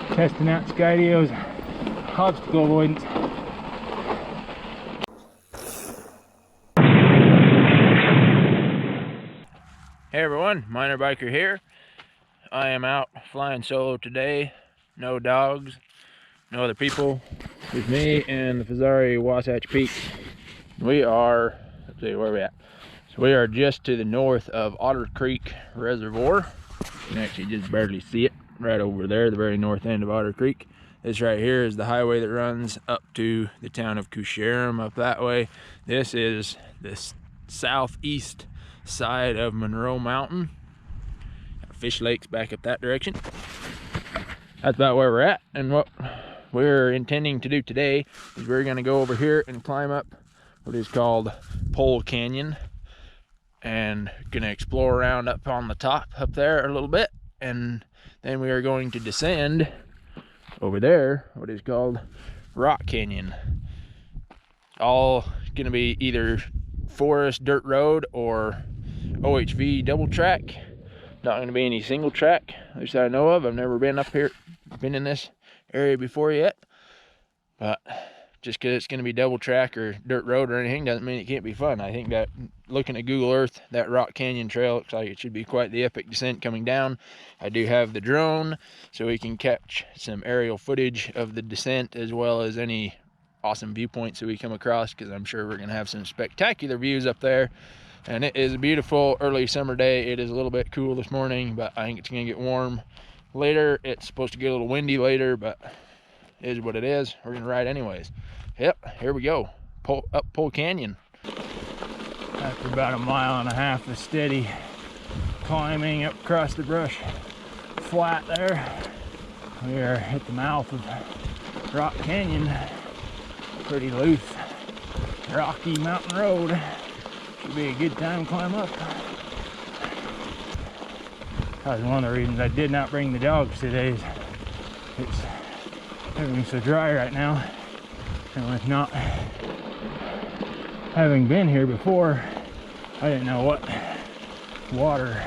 testing out Skydio's obstacle avoidance. Hey everyone, MinerBiker here. I am out flying solo today. No dogs, no other people. Just me and the Fezzari Wasatch Peak. We are, let's see where we at. So we are just to the north of Otter Creek Reservoir. You can actually just barely see it right over there, the very north end of Otter Creek. This right here is the highway that runs up to the town of Forshea up that way. This is the southeast side of Monroe Mountain. Fish Lake's back up that direction. That's about where we're at, and what we're intending to do today is we're going to go over here and climb up what is called Pole Canyon, and gonna explore around up on the top up there a little bit, and then we are going to descend over there what is called Rock Canyon. All gonna be either forest dirt road or OHV double track. Not gonna be any single track, at least I know of. I've never been up here, been in this area before yet, but just because it's going to be double track or dirt road or anything doesn't mean it can't be fun. I think that looking at Google Earth, that Rock Canyon trail looks like it should be quite the epic descent coming down. I do have the drone so we can catch some aerial footage of the descent as well as any awesome viewpoints that we come across, because I'm sure we're going to have some spectacular views up there. And it is a beautiful early summer day. It is a little bit cool this morning, but I think it's going to get warm later. It's supposed to get a little windy later, but it is what it is. We're going to ride anyways. Yep, here we go. Up Pole Canyon. After about a mile and a half of steady climbing up across the brush flat there, we are at the mouth of Rock Canyon. Pretty loose, rocky mountain road. Should be a good time to climb up. That was one of the reasons I did not bring the dogs today. It's everything's so dry right now, and with not having been here before, I didn't know what water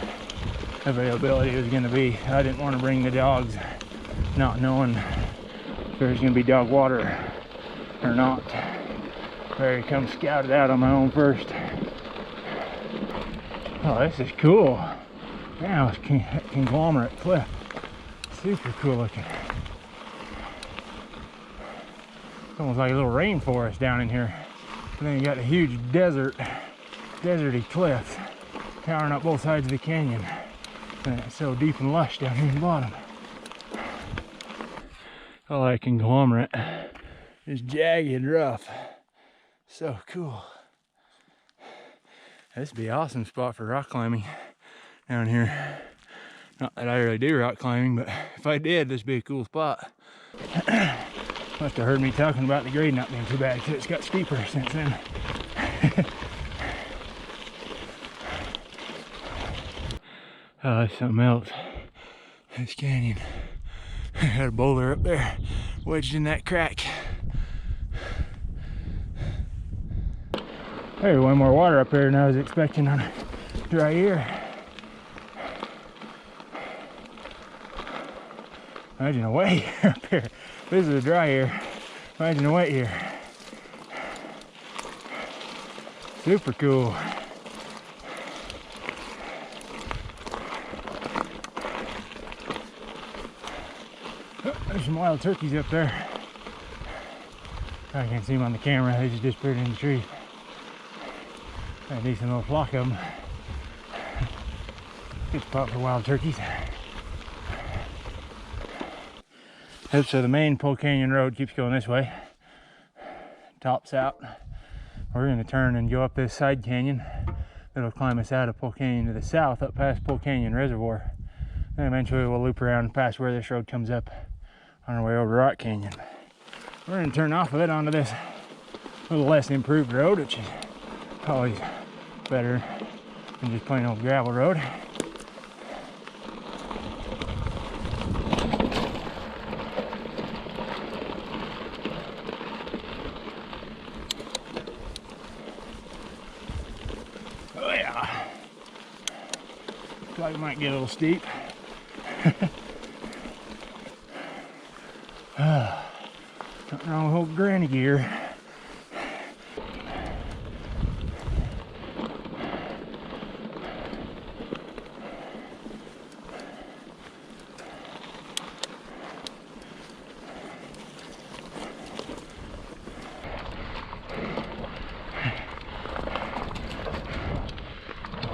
availability was going to be. I didn't want to bring the dogs not knowing if there's going to be dog water or not. Better come scout it out on my own first. Oh, this is cool. Now it's conglomerate cliff. Super cool looking. It's almost like a little rainforest down in here. And then you got a huge deserty cliffs towering up both sides of the canyon. And it's so deep and lush down here in the bottom. I like conglomerate. It's jagged, rough. So cool. This would be an awesome spot for rock climbing down here. Not that I really do rock climbing, but if I did, this would be a cool spot. Must have heard me talking about the grade not being too bad, because it's got steeper since then. Oh, that's something else. This canyon. Got a boulder up there, wedged in that crack. There's way more water up here than I was expecting on a dry year. Imagine a wet year up here. This is a dry year. Imagine a wet year. Super cool. Oh, there's some wild turkeys up there. I can't see them on the camera. They just disappeared in the tree. Got a decent little flock of them. Good spot for wild turkeys. So the main Pole Canyon road keeps going this way. Tops out. We're going to turn and go up this side canyon that'll climb us out of Pole Canyon to the south, up past Pole Canyon Reservoir. Then eventually we'll loop around past where this road comes up on our way over Rock Canyon. We're going to turn off of it onto this little less improved road, which is always better than just plain old gravel road. Oh yeah, looks like it might get a little steep. Nothing wrong with old granny gear.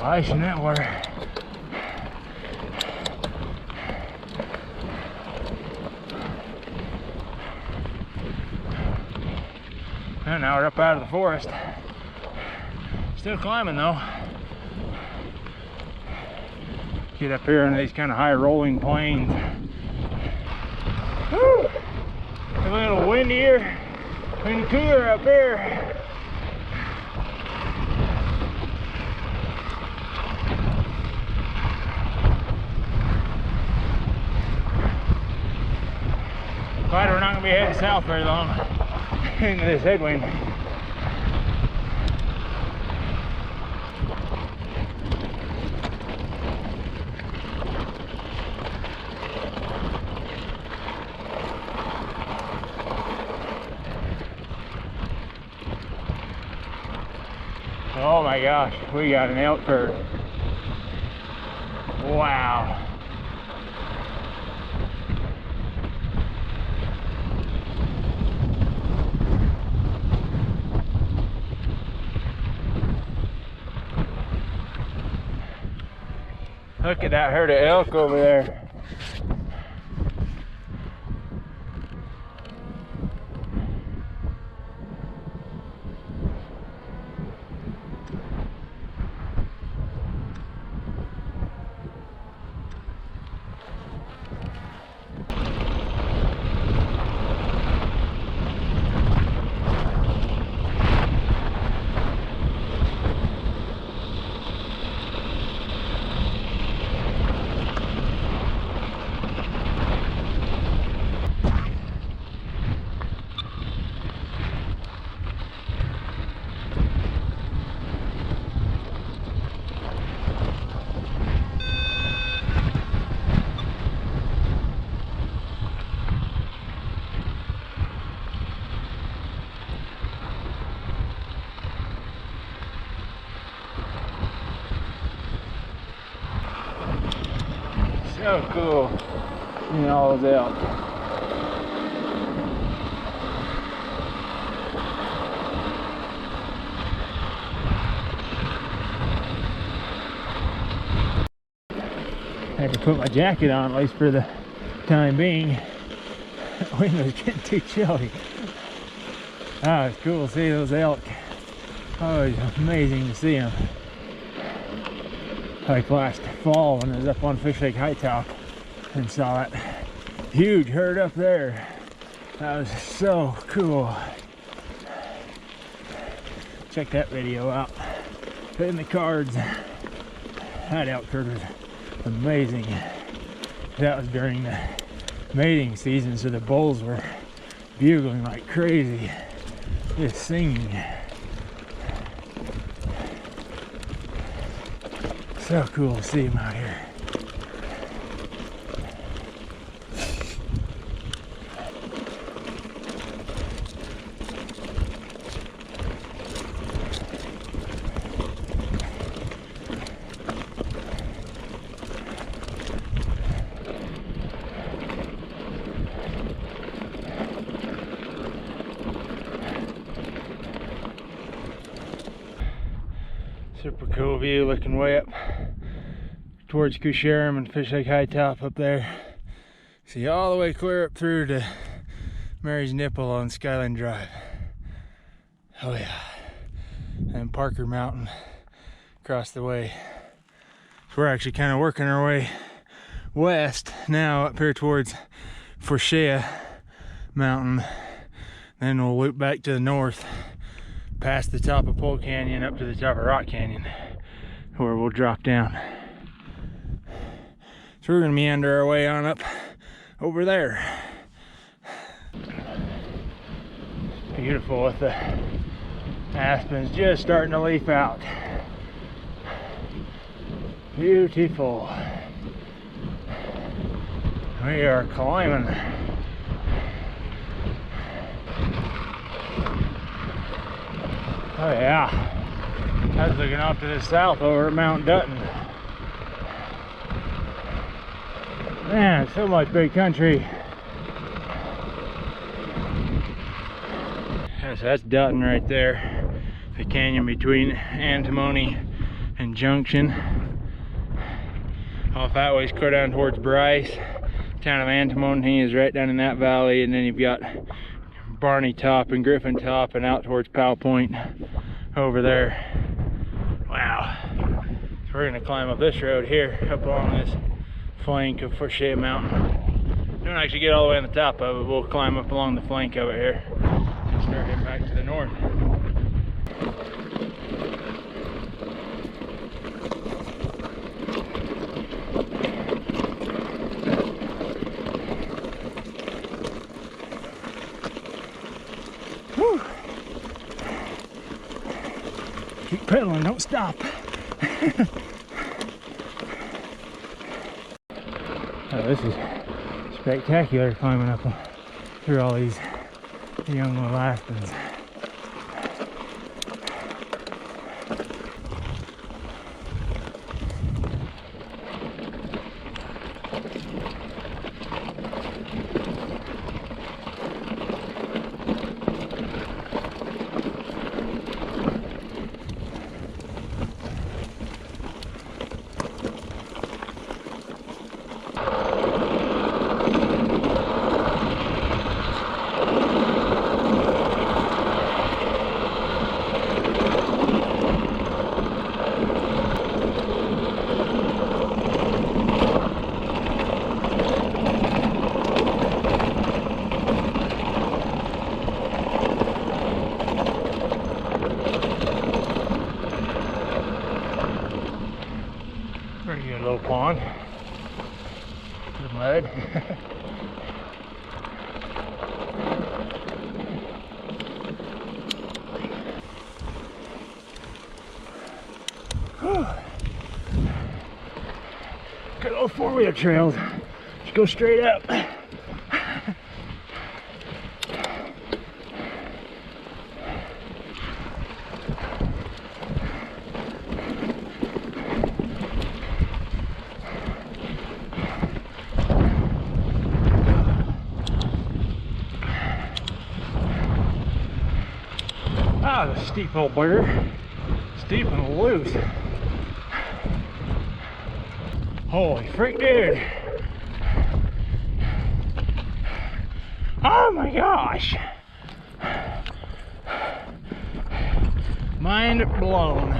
Ice in that water. And now we're up out of the forest. Still climbing though. Get up here in these kind of high rolling plains. Woo! A little windier and cooler up here. Glad we're not going to be heading south very long into this headwind. Oh my gosh, we got an elk herd. Wow. Look at that herd of elk over there. So cool, seeing all those elk. I had to put my jacket on, at least for the time being. The wind was getting too chilly. Oh, it's cool to see those elk. Oh, it's amazing to see them. Like last fall when I was up on Fish Lake High Top and saw that huge herd up there. That was so cool. Check that video out. Put in the cards. That elk herd was amazing. That was during the mating season, so the bulls were bugling like crazy, just singing. So cool to see them out here. Super cool view, looking way up towards Cusharam and Fish Lake High Top up there. See all the way clear up through to Mary's Nipple on Skyline Drive. Oh yeah. And Parker Mountain across the way. So we're actually kind of working our way west now up here towards Forshea Mountain. Then we'll loop back to the north past the top of Pole Canyon up to the top of Rock Canyon where we'll drop down. So we're going to meander our way on up over there. It's beautiful with the aspens just starting to leaf out. Beautiful. We are climbing Oh yeah, I was looking off to the south over at Mount Dutton. Man, so much big country. So that's Dutton right there. The canyon between Antimony and Junction. Off that way, go down towards Bryce. Town of Antimony is right down in that valley, and then you've got Barney Top and Griffin Top, and out towards Powell Point over there. Wow. So we're gonna climb up this road here, up along this flank of Forshea Mountain. Don't actually get all the way on the top of it. We'll climb up along the flank of it here and start heading back to the north. Whew. Keep pedaling, don't stop. Oh, this is spectacular, climbing up through all these young little aspens. Pretty good little pond. Good mud. Good old four-wheeler trails. Just go straight up. Ah, the steep old bugger. Steep and loose. Holy freak, dude. Oh my gosh. Mind blown.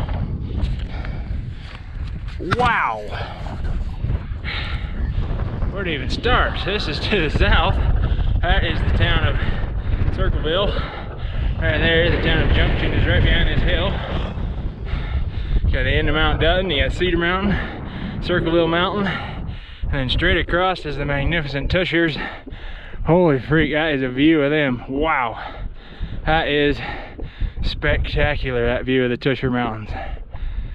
Wow. Where to even start? This is to the south. That is the town of Circleville. Right there, the town of Junction is right behind this hill. You got the end of Mount Dutton, you got Cedar Mountain, Circleville Mountain, and then straight across is the magnificent Tushers. Holy freak, that is a view of them. Wow. That is spectacular, that view of the Tusher Mountains.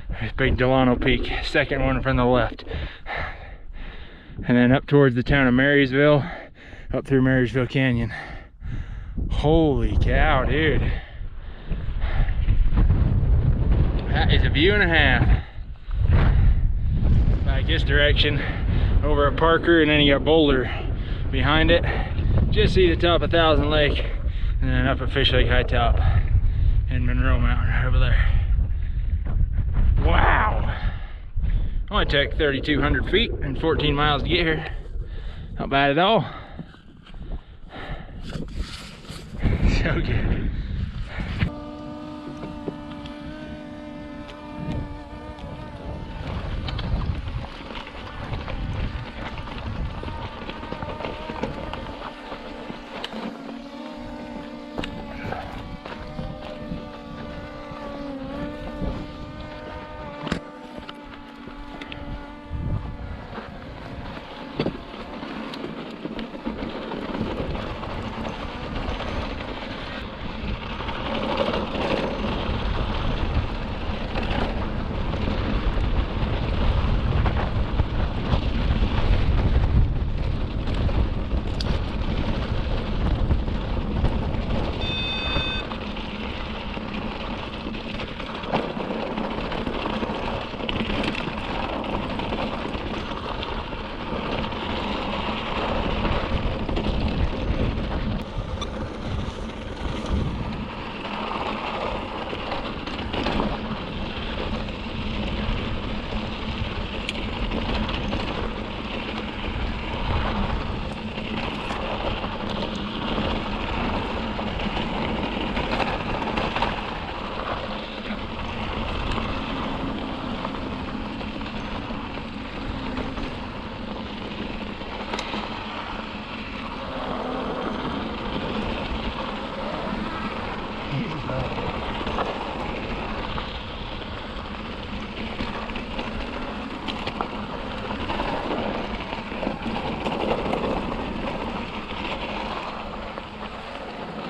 There's Big Delano Peak, second one from the left. And then up towards the town of Marysville, up through Marysville Canyon. Holy cow, dude. That is a view and a half. Back this direction, over at Parker, and then you got Boulder behind it. Just see the top of Thousand Lake, and then up at Fish Lake High Top and Monroe Mountain right over there. Wow. Only took 3,200 feet and 14 miles to get here. Not bad at all. So good.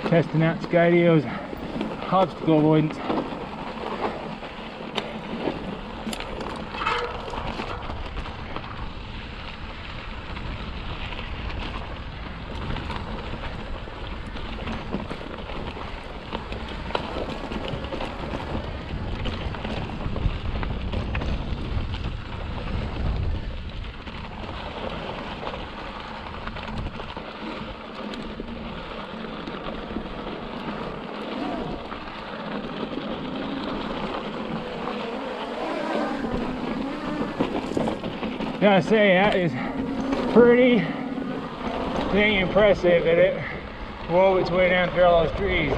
testing out Skydio's obstacle avoidance. Gotta say, that is pretty dang impressive that it wove its way down through all those trees.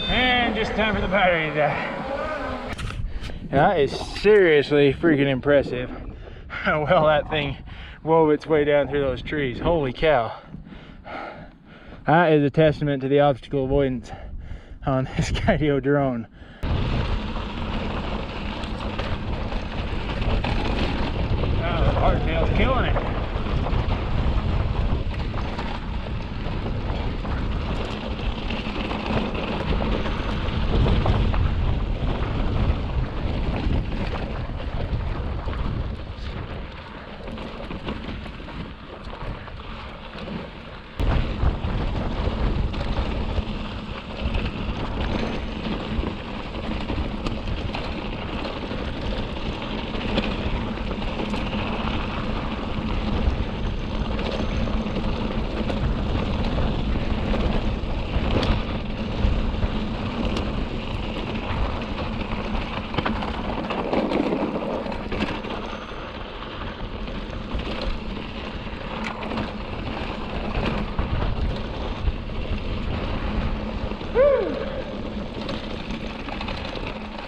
And just time for the battery to die. That is seriously freaking impressive how well that thing wove its way down through those trees. Holy cow. That is a testament to the obstacle avoidance on this Skydio drone. Hardtail's killing it.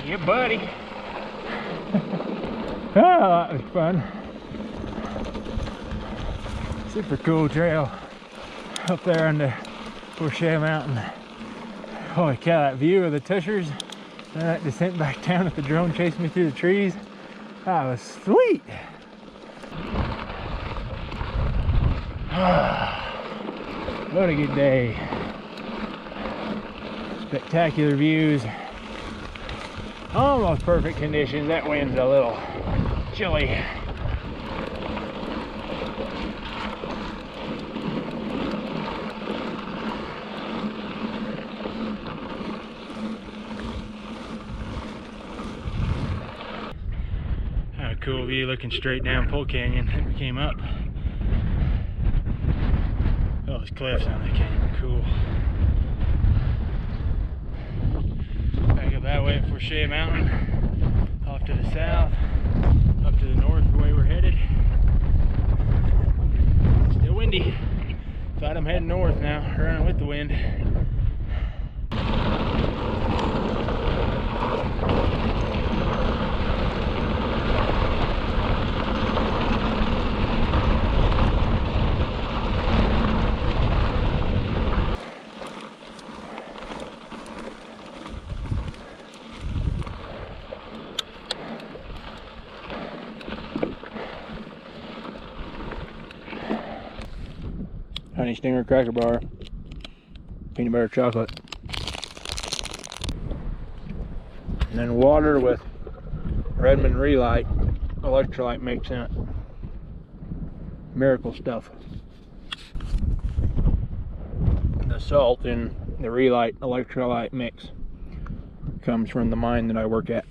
Yeah, buddy. Oh, that was fun. Super cool trail up there on the Forshea Mountain. Holy cow, that view of the Tushers and that descent back down with the drone chasing me through the trees. That was sweet. What a good day. Spectacular views. Almost perfect conditions. That wind's a little chilly. A cool view looking straight down Pole Canyon that we came up. Oh, those cliffs on that canyon were cool. Back up that way, Forshea Mountain, off to the south, up to the north the way we're headed. Still windy, but I'm heading north now, running with the wind. Honey Stinger cracker bar, peanut butter chocolate, and then water with Redmond re-lyte electrolyte mix in it. Miracle stuff. The salt in the re-lyte electrolyte mix comes from the mine that I work at.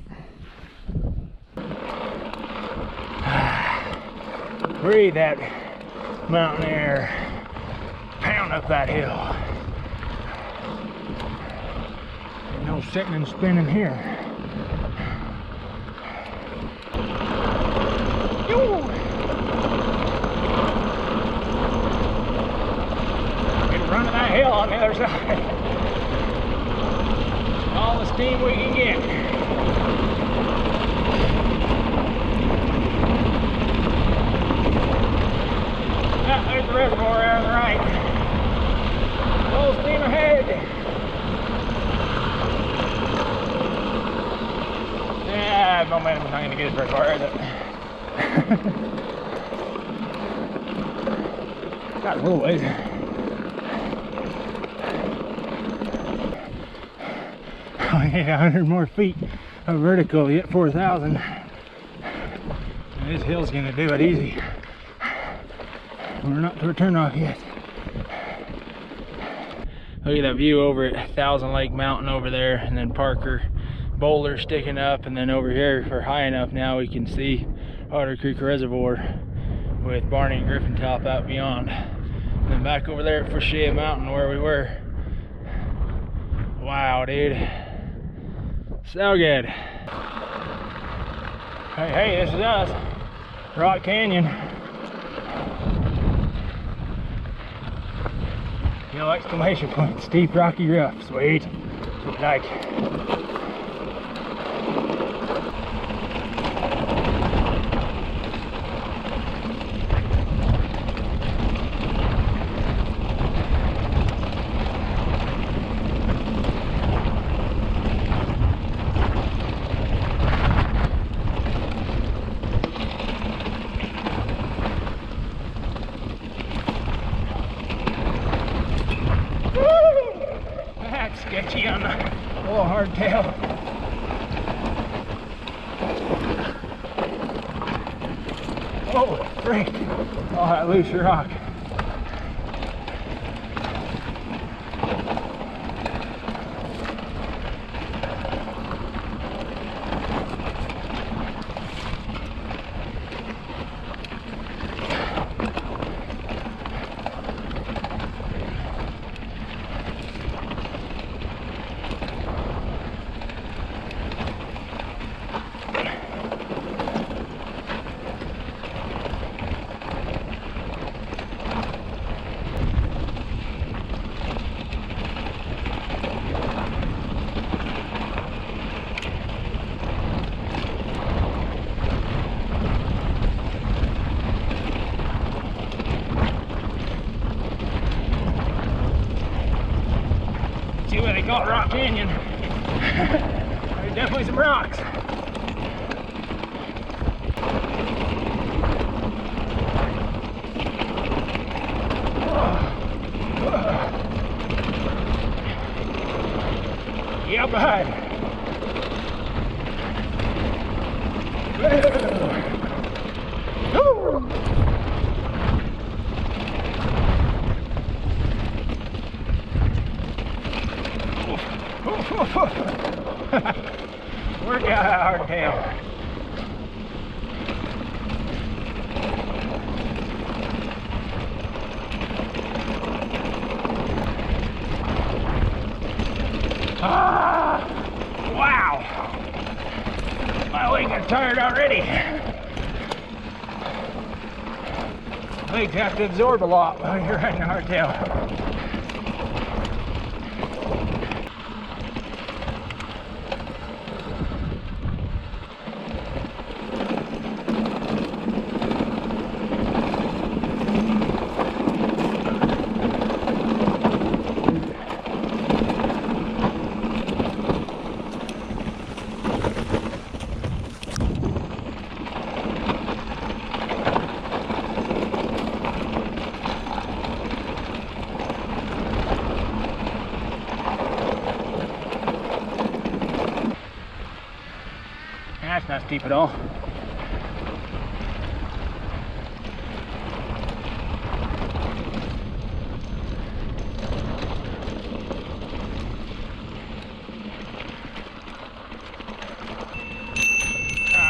Breathe that mountain air. Pound up that hill. Ain't no sitting and spinning here. Yoo! Get running that hill on the other side. All the steam we can get. Ah, there's the reservoir there on the right. Full steam ahead. Yeah, momentum's not going to get us very far, is it? Got a little ways. only need 100 more feet of vertical to get 4,000. This hill's gonna do it easy. We're not to a turnoff yet. Look at that view over at 1,000 Lake Mountain over there, and then Parker Boulder sticking up, and then over here, if we're high enough now, we can see Otter Creek Reservoir with Barney and Griffin Top out beyond. And then back over there at Forshea Mountain where we were. Wow, dude. So good. Hey, this is us. Rock Canyon. No exclamation point. Steep, rocky, rough. Sweet. Like. Sketchy on the little hardtail. Oh, freak. Oh, that loose rock. See what they call it, Rock Canyon. There's definitely some rocks. Yeah, bud. Work out that hardtail. Ah! Wow! My legs are tired already. Legs have to absorb a lot while you're riding a hardtail. That's not steep at all.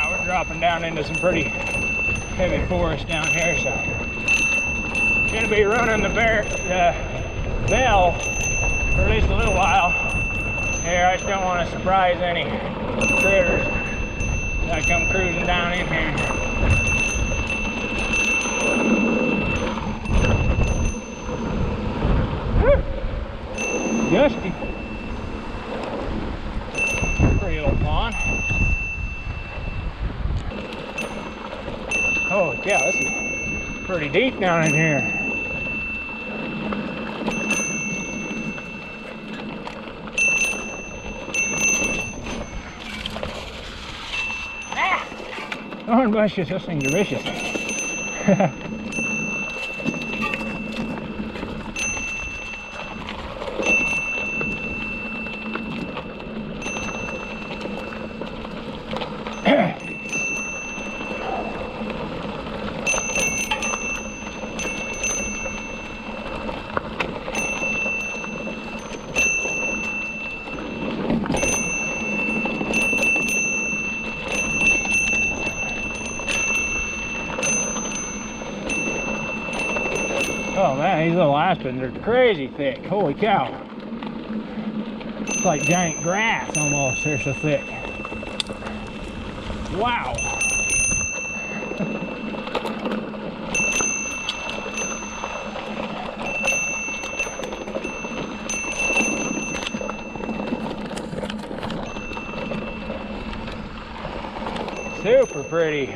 We're dropping down into some pretty heavy forest down here, so gonna be running the bell for at least a little while. Here, I just don't want to surprise any critters that come cruising down in here. Woo! Gusty. Pretty little pond. Oh yeah, this is pretty deep down in here. Thorn bushes, those things are vicious. man, these little aspens are crazy thick. Holy cow. It's like giant grass almost. They're so thick. Wow. Super pretty.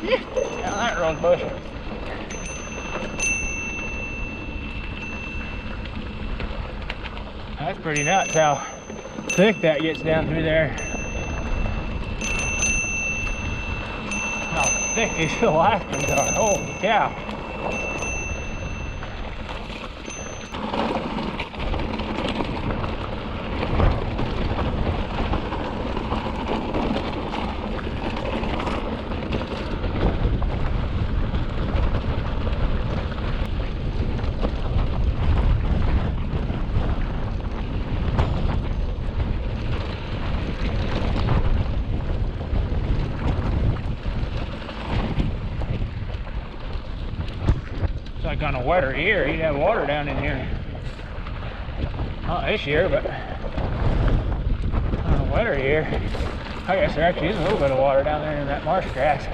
Now that rose bush. That's pretty nuts how thick that gets down through there. How thick these little aspens are. Holy cow. Like on a wetter year, you'd have water down in here. Not this year, but on a wetter year, I guess there actually is a little bit of water down there in that marsh grass.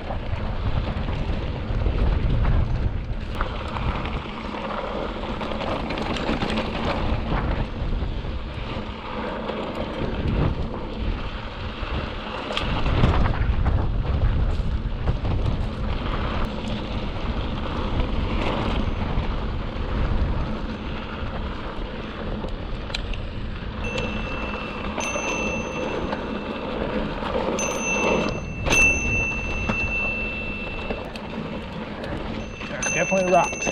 Definitely rocks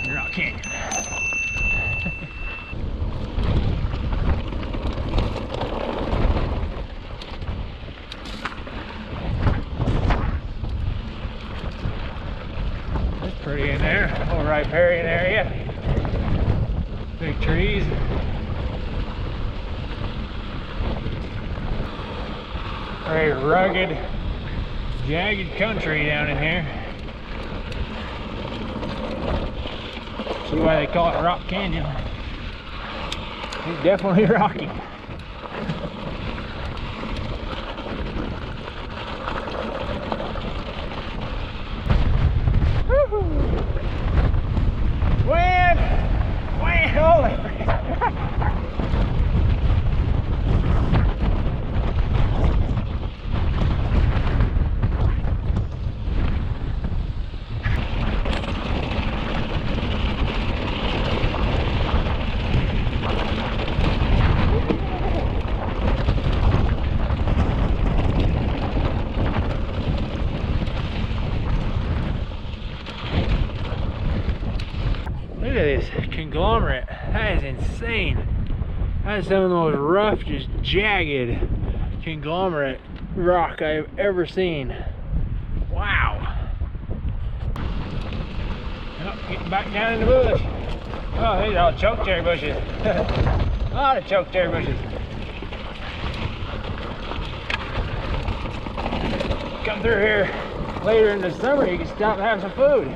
in Rock Canyon. It's pretty in there, little riparian area. Big trees. Very rugged, jagged country down in here. See why they call it Rock Canyon. It's definitely rocky. Wind, holy. Look at this conglomerate. That is insane. That is some of the most rough, just jagged conglomerate rock I've ever seen. Wow. Oh, getting back down in the bush. Oh, these are all chokecherry bushes. A lot of chokecherry bushes. Come through here later in the summer, you can stop and have some food.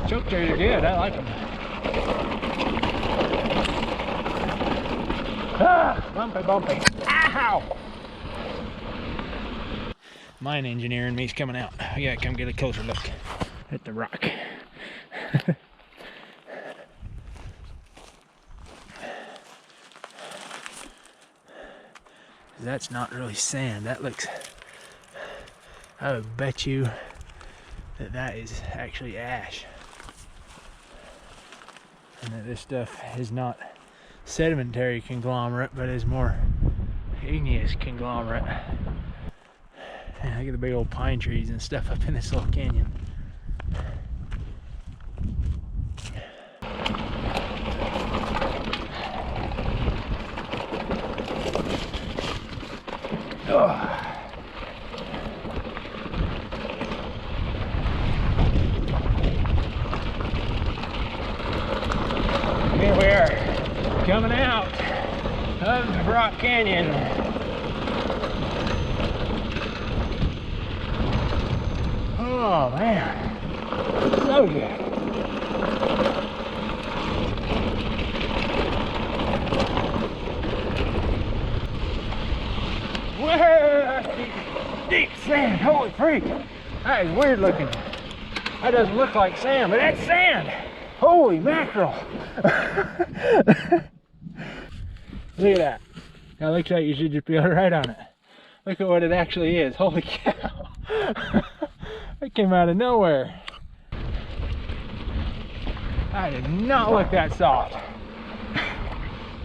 Chokecherries are good, I like them. Ah, bumpy, bumpy. Ow! Mine engineer and me's coming out. I gotta come get a closer look at the rock. That's not really sand. That looks, I would bet you that is actually ash. And that this stuff is not sedimentary conglomerate, but is more igneous conglomerate. And look at the big old pine trees and stuff up in this little canyon. Oh. Here we are, coming out of Rock Canyon. Oh man, so good. Whoa, deep sand, holy freak. That is weird looking. That doesn't look like sand, but that's sand. Holy mackerel. Look at that. That looks like you should just be able to ride on it. Look at what it actually is. Holy cow. That came out of nowhere. That did not look that soft.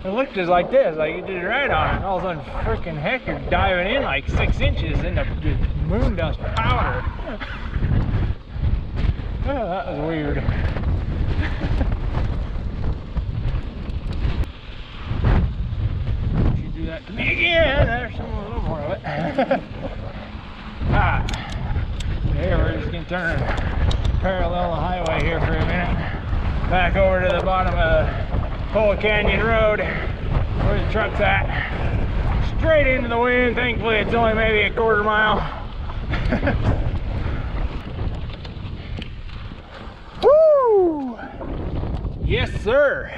It looked just like this, like you did right on it. And all of a sudden, freaking heck, you're diving in like 6 inches into moon dust powder. Oh, that was weird. You do that to me again. There's a little more of it. Here we're just gonna turn parallel the highway here for a minute. Back over to the bottom of the Pole Canyon Road where the truck's at. Straight into the wind. Thankfully it's only maybe a quarter mile. Woo! Yes, sir.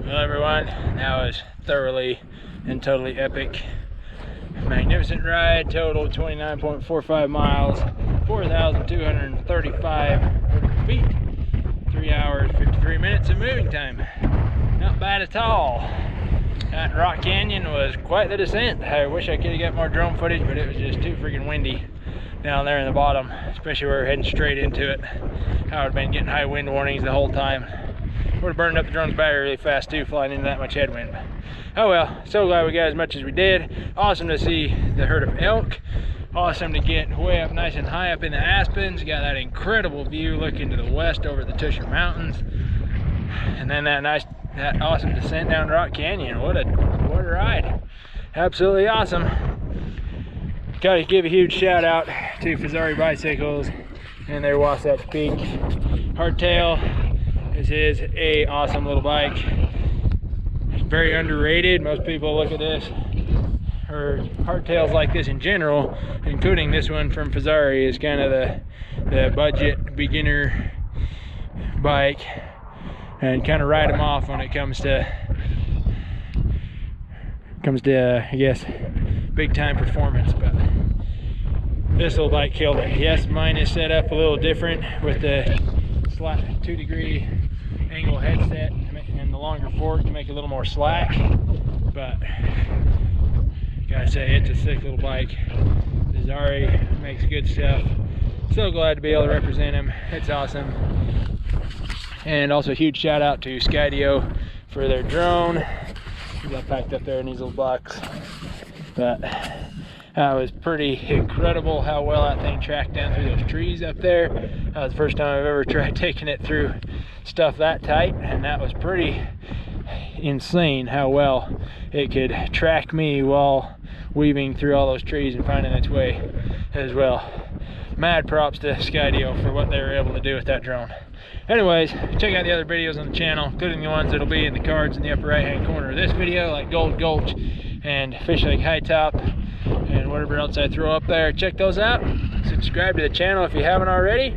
Well, everyone, that was thoroughly and totally epic. Magnificent ride, total 29.45 miles, 4,235 feet, 3 hours, 53 minutes of moving time. Not bad at all. That Rock Canyon was quite the descent. I wish I could have got more drone footage, but it was just too freaking windy down there in the bottom, especially where we're heading straight into it. I would have been getting high wind warnings the whole time. Would have burned up the drone's battery really fast too, flying into that much headwind. Oh well, so glad we got as much as we did. Awesome to see the herd of elk. Awesome to get way up nice and high up in the aspens. Got that incredible view looking to the west over the Forshea Mountains. And then that awesome descent down Rock Canyon. What a ride. Absolutely awesome. Gotta give a huge shout out to Fezzari Bicycles and their Wasatch Peak hardtail. This is a awesome little bike. Very underrated. Most people look at this, or hardtails like this in general, including this one from Fezzari, is kind of the budget beginner bike, and kind of write them off when it comes to I guess big time performance. But this little bike killed it. Yes, mine is set up a little different with the 2-degree angle headset and the longer fork to make it a little more slack, but gotta say it's a sick little bike. Fezzari makes good stuff. So glad to be able to represent him. It's awesome. And also a huge shout out to Skydio for their drone. We got packed up there in these little blocks, but that was pretty incredible how well that thing tracked down through those trees up there. That was the first time I've ever tried taking it through stuff that tight, and that was pretty insane how well it could track me while weaving through all those trees and finding its way as well. Mad props to Skydio for what they were able to do with that drone. Anyways, check out the other videos on the channel, including the ones that'll be in the cards in the upper right hand corner of this video, like Gold Gulch and Fish Lake High Top and whatever else I throw up there. Check those out. Subscribe to the channel if you haven't already.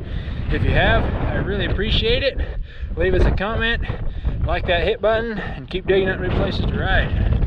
If you have, I really appreciate it. Leave us a comment, like that hit button, and keep digging up new places to ride.